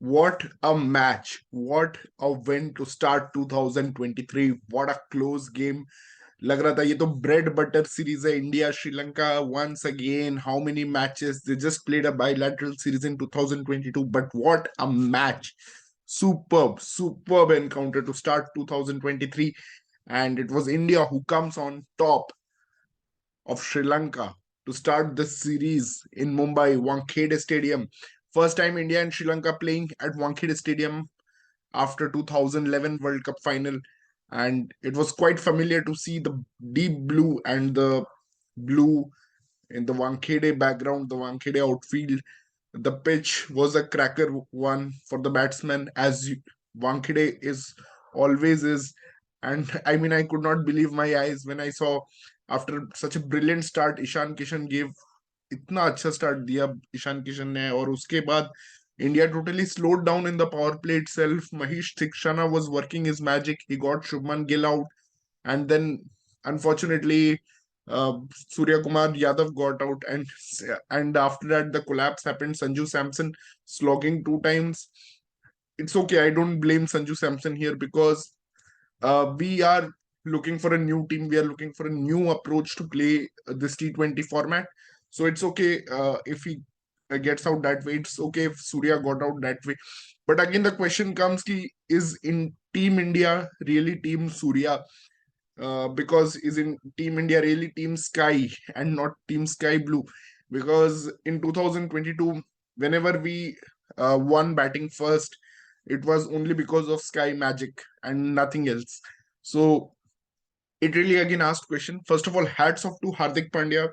What a match. What a win to start 2023. What a close game. लग रहा था ये तो ब्रेड बटर सीरीज है India Sri Lanka once again. How many matches? They just played a bilateral series in 2022, but what a match. Superb encounter to start 2023, and it was India who comes on top of Sri Lanka to start the series in Mumbai, Wankhede Stadium. First time India and Sri Lanka playing at Wankhede Stadium after 2011 World Cup final, and it was quite familiar to see the deep blue and the blue in the Wankhede background, the Wankhede outfield. The pitch was a cracker one for the batsman, as Wankhede is always is. And I mean, I could not believe my eyes when I saw after such a brilliant start, Ishan Kishan gave इतना अच्छा start दिया ईशान किशन ने, और उसके बाद India totally slowed down in the power play itself. Mahesh Theekshana was working his magic. He got Shubman Gill out, and then unfortunately uh, Surya Kumar Yadav got out, and after that the collapse happened. Sanju Samson slogging two times. It's okay. I don't blame Sanju Samson here because we are looking for a new team. We are looking for a new approach to play this T20 format. So it's okay if he gets out that way. It's okay if Surya got out that way. But again, the question comes: ki, is in Team India really Team Surya? Because is in Team India really Team Sky and not Team Sky Blue? Because in 2022, whenever we won batting first, it was only because of Sky Magic and nothing else. So it really again asked question. First of all, hats off to Hardik Pandya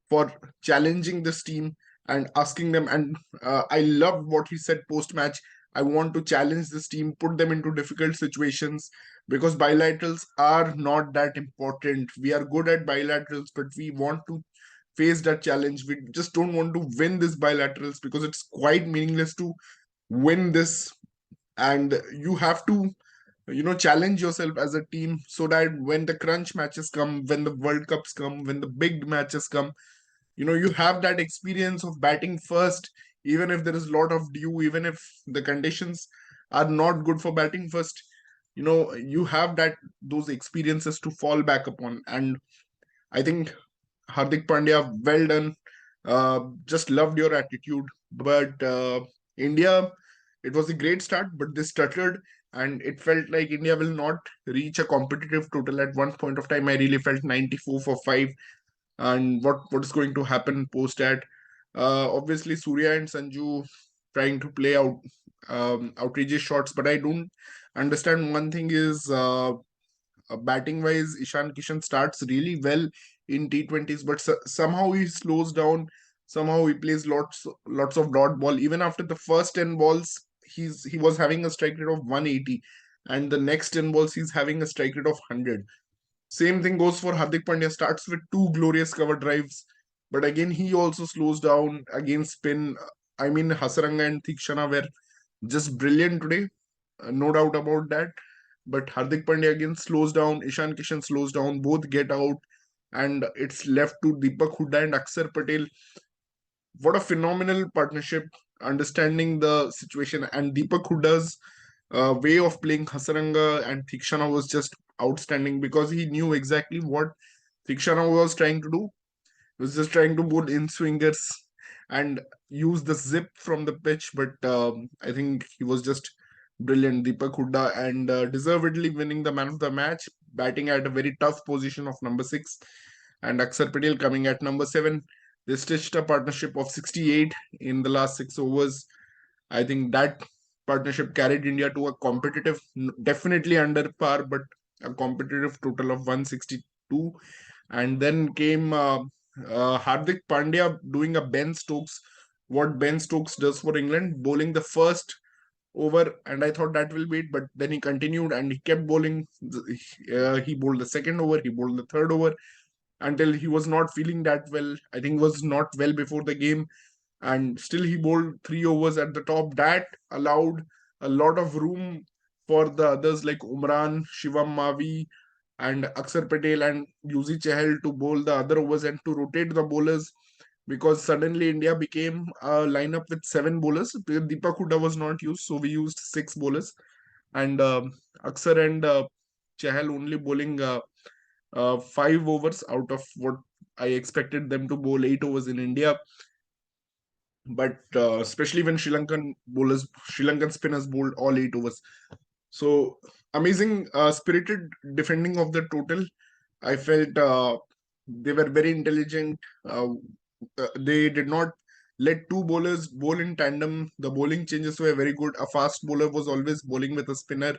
for challenging this team and asking them. And I loved what he said post match. I want to challenge this team, put them into difficult situations because bilaterals are not that important. We are good at bilaterals, but we want to face that challenge. We just don't want to win this bilaterals because it's quite meaningless to win this. And you have to challenge yourself as a team so that when the crunch matches come, when the world cups come, when the big matches come, you have that experience of batting first, even if there is a lot of dew, even if the conditions are not good for batting first. You have that those experiences to fall back upon. And I think Hardik Pandya, well done. Just loved your attitude. But India, it was a great start, but they stuttered, and it felt like India will not reach a competitive total. At one point of time, I really felt 94 for 5. And what is going to happen post that? Obviously, Surya and Sanju trying to play out outrageous shots, but I don't understand. One thing is batting wise, Ishan Kishan starts really well in T20s, but somehow he slows down. Somehow he plays lots of dot ball. Even after the first 10 balls, he was having a strike rate of 180, and the next 10 balls he's having a strike rate of 100. Same thing goes for Hardik Pandya. Starts with two glorious cover drives, but again he also slows down again spin. I mean, Hasaranga and Thikshana were just brilliant today, no doubt about that. But Hardik Pandya again slows down. Ishan Kishan slows down. Both get out, and it's left to Deepak Hooda and Akshar Patel. What a phenomenal partnership, understanding the situation. And Deepak Hooda's way of playing Hasaranga and Thikshana was just outstanding because he knew exactly what Thikshana was trying to do. He was just trying to bowl in swingers and use the zip from the pitch. But I think he was just brilliant, Deepak Hooda, and deservedly winning the man of the match, batting at a very tough position of number 6, and Akshar Patel coming at number 7. They stitched a partnership of 68 in the last 6 overs. I think that partnership carried India to a competitive, definitely under par, but a competitive total of 162. And then came Hardik Pandya doing a Ben Stokes, what Ben Stokes does for England, bowling the first over, and I thought that will be it. But then he continued and he kept bowling. He bowled the second over, he bowled the third over until he was not feeling that well. I think was not well before the game, and still he bowled 3 overs at the top. That allowed a lot of room for the others like Umran, Shivam Mavi, and Akshar Patel and Yuzi Chahal to bowl the other overs and to rotate the bowlers. because suddenly India became a lineup with seven bowlers. Deepak Hooda was not used, so we used six bowlers, and Aksar and Chahal only bowling 5 overs out of what I expected them to bowl 8 overs in India. But especially when Sri Lankan spinners bowled all 8 overs. So amazing, spirited defending of the total. I felt they were very intelligent. They did not let two bowlers bowl in tandem. The bowling changes were very good. A fast bowler was always bowling with a spinner.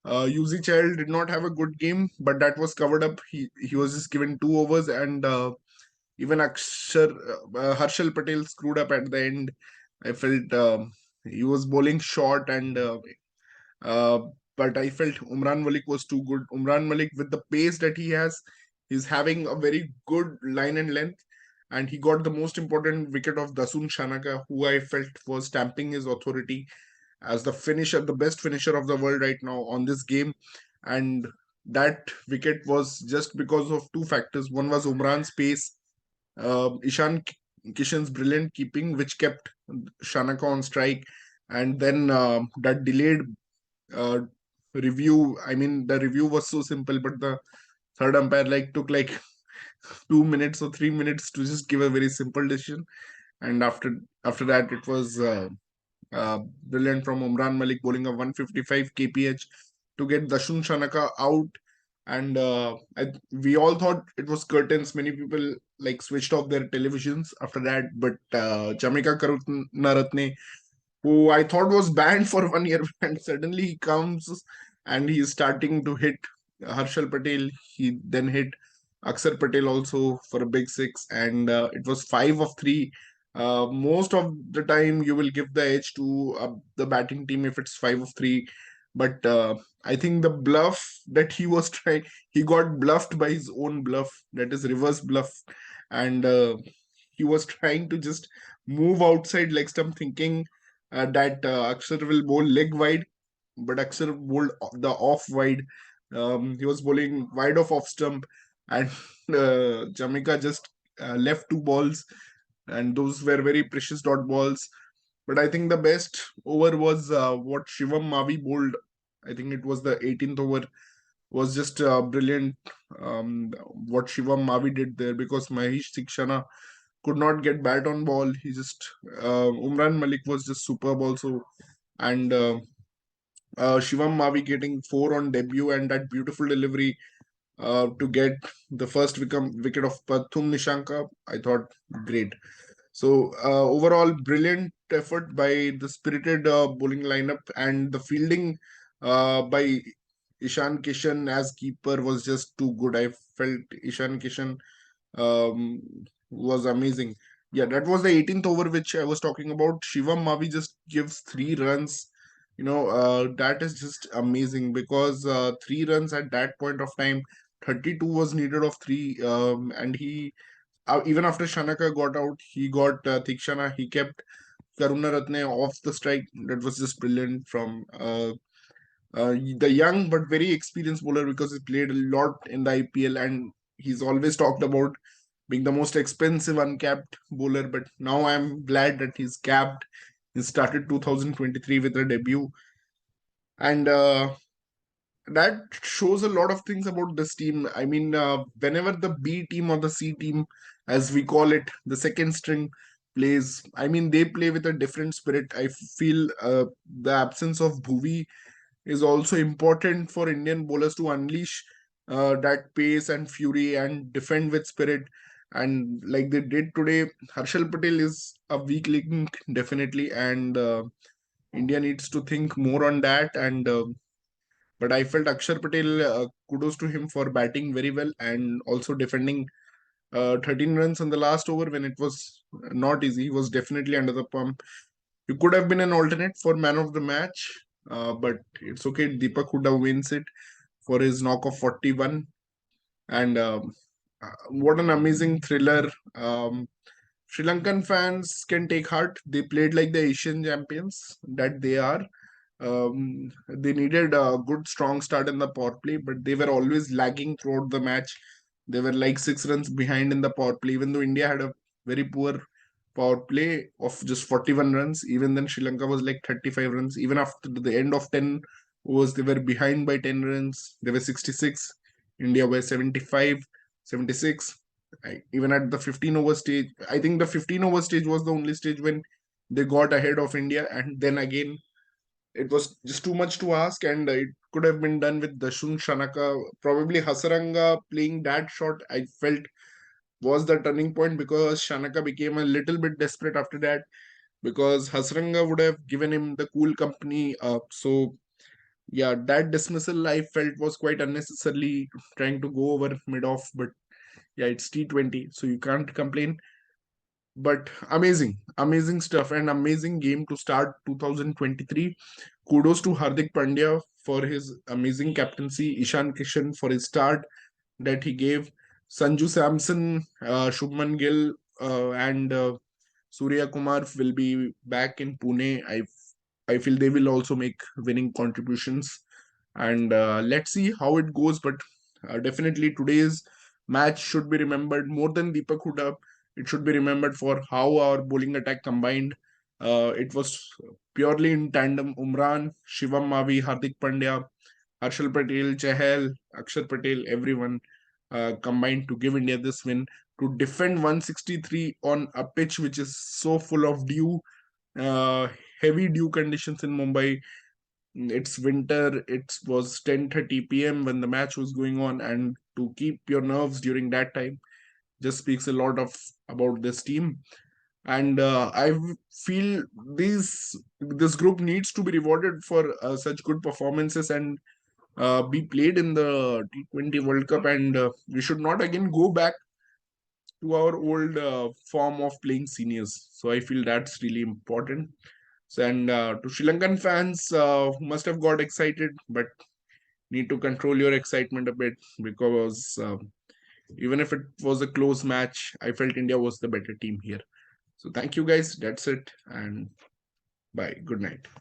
UZ Child did not have a good game, but that was covered up. He was just given 2 overs, and even Harshal Patel screwed up at the end. I felt he was bowling short, and uh, but I felt Umran Malik was too good. Umran Malik, with the pace that he has, he's having a very good line and length, and he got the most important wicket of Dasun Shanaka, who I felt was stamping his authority as the finisher, the best finisher of the world right now on this game. And that wicket was just because of two factors. One was Umran's pace, Ishan Kishan's brilliant keeping, which kept Shanaka on strike, and then that delayed uh, review. I mean, the review was so simple, but the third umpire took 2 minutes or 3 minutes to just give a very simple decision. And after that, it was brilliant from Umran Malik bowling a 155 kph to get Dashun Shanaka out. And we all thought it was curtains. Many people switched off their televisions after that. But Jamaica Karunaratne, who I thought was banned for 1 year, and suddenly he comes and he's starting to hit Harshal Patel. He then hit Aksar Patel also for a big six, and it was 5 of 3. Most of the time, you will give the edge to the batting team if it's 5 of 3. But I think the bluff that he was trying, he got bluffed by his own bluff, that is reverse bluff. And he was trying to just move outside leg stump, thinking that Akshar will bowl leg wide, but Akshar bowled the off wide. He was bowling wide off stump, and Jamaica just left 2 balls, and those were very precious dot balls. But I think the best over was what Shivam Mavi bowled. I think it was the 18th over. Was just brilliant. What Shivam Mavi did there, because Mahesh Sikshana could not get bat on ball. He just Umran Malik was just superb also, and Shivam Mavi getting 4 on debut, and that beautiful delivery to get the first wicket of Pathum Nishanka. I thought great. So overall, brilliant effort by the spirited bowling lineup, and the fielding by Ishan Kishan as keeper was just too good. I felt Ishan Kishan um, was amazing. Yeah, that was the 18th over which I was talking about. Shivam Mavi just gives 3 runs. That is just amazing, because 3 runs at that point of time, 32 was needed of three, and he even after Shanaka got out, he got Thikshana. He kept Karunaratne off the strike. That was just brilliant from the young but very experienced bowler, because he played a lot in the IPL, and he's always talked about being the most expensive uncapped bowler. But now I'm glad that he's capped. He started 2023 with a debut, and that shows a lot of things about this team. I mean, whenever the B team or the C team, as we call it, the second string plays, I mean, they play with a different spirit. I feel the absence of Bhuvi is also important for Indian bowlers to unleash that pace and fury and defend with spirit. And like they did today, Harshal Patel is a weak link, definitely, and India needs to think more on that. And but I felt Akshar Patel, kudos to him for batting very well and also defending 13 runs on the last over when it was not easy. He was definitely under the pump. He could have been an alternate for man of the match, but it's okay. Deepak Hooda wins it for his knock of 41. And what an amazing thriller. Sri Lankan fans can take heart. They played like the Asian champions that they are. They needed a good, strong start in the power play, but they were always lagging throughout the match. They were like 6 runs behind in the power play, even though India had a very poor power play of just 41 runs. Even then, Sri Lanka was like 35 runs. Even after the end of 10 overs, they were behind by 10 runs. They were 66. India were 75, 76. Even at the 15 over stage, I think the 15 over stage was the only stage when they got ahead of India. And then again, it was just too much to ask, and it could have been done with Dashun Shanaka. Probably Hasaranga playing that shot, I felt was the turning point, because Shanaka became a little bit desperate after that, because Hasaranga would have given him the cool company. So yeah, that dismissal I felt was quite unnecessarily trying to go over mid off, but yeah, it's T20, so you can't complain. But amazing stuff and amazing game to start 2023. Kudos to Hardik Pandya for his amazing captaincy, Ishan Kishan for his start that he gave, Sanju Samson, Shubman Gill, and Surya Kumar will be back in Pune. I feel they will also make winning contributions, and let's see how it goes. But definitely today's match should be remembered more than Deepak Huda. It should be remembered for how our bowling attack combined. It was purely in tandem. Umran, Shivam Mavi, Hardik Pandya, Harshal Patel, Chahal, Akshar Patel, everyone combined to give India this win. To defend 163 on a pitch which is so full of dew, uh, heavy dew conditions in Mumbai. It's winter. It was 10:30 p.m. when the match was going on, and to keep your nerves during that time just speaks a lot of about this team. And I feel this group needs to be rewarded for such good performances, and be played in the T20 World Cup, and we should not again go back to our old form of playing seniors. So I feel that's really important. So, and to Sri Lankan fans who must have got excited, but need to control your excitement a bit, because even if it was a close match, I felt India was the better team here. So thank you guys. That's it, and bye. Good night.